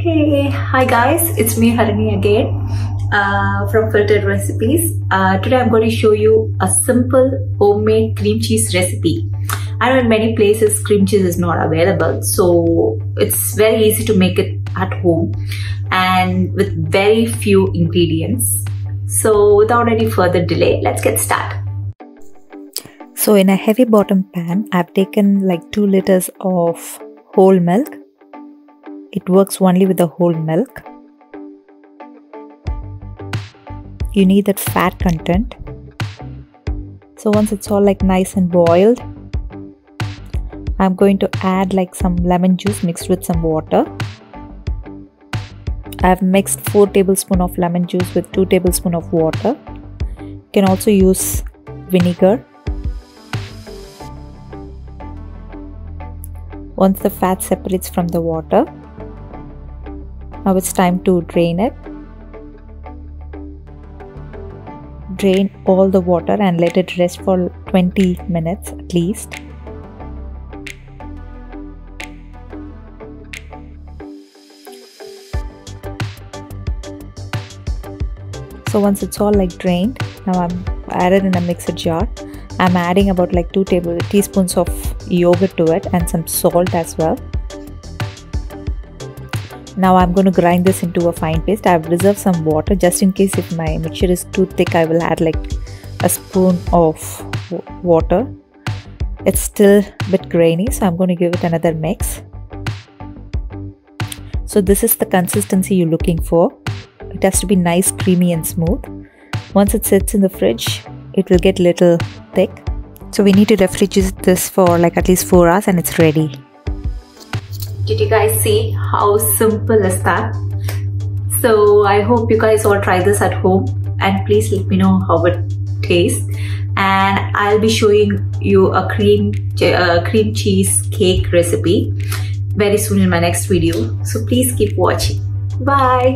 Hey, hi guys, it's me Harini again from Filtered Recipes. Today I'm going to show you a simple homemade cream cheese recipe. I know in many places cream cheese is not available, so it's very easy to make it at home and with very few ingredients. So without any further delay, let's get started. So in a heavy bottom pan, I've taken like 2 liters of whole milk. It works only with the whole milk. You need that fat content. So once it's all like nice and boiled, I'm going to add like some lemon juice mixed with some water. I've mixed 4 tablespoons of lemon juice with 2 tablespoons of water. You can also use vinegar. Once the fat separates from the water, now it's time to drain it. Drain all the water and let it rest for 20 minutes at least. So once it's all like drained, now I'm added in a mixer jar. I'm adding about like 2 teaspoons of yogurt to it and some salt as well. Now I'm going to grind this into a fine paste. I've reserved some water just in case if my mixture is too thick. I will add like a spoon of water. It's still a bit grainy, so I'm going to give it another mix. So this is the consistency you're looking for. It has to be nice, creamy and smooth. Once it sits in the fridge, it will get little thick. So we need to refrigerate this for like at least 4 hours and it's ready. Did you guys see how simple is that? So I hope you guys all try this at home and please let me know how it tastes. And I'll be showing you a cream cheese cake recipe very soon in my next video. So please keep watching. Bye.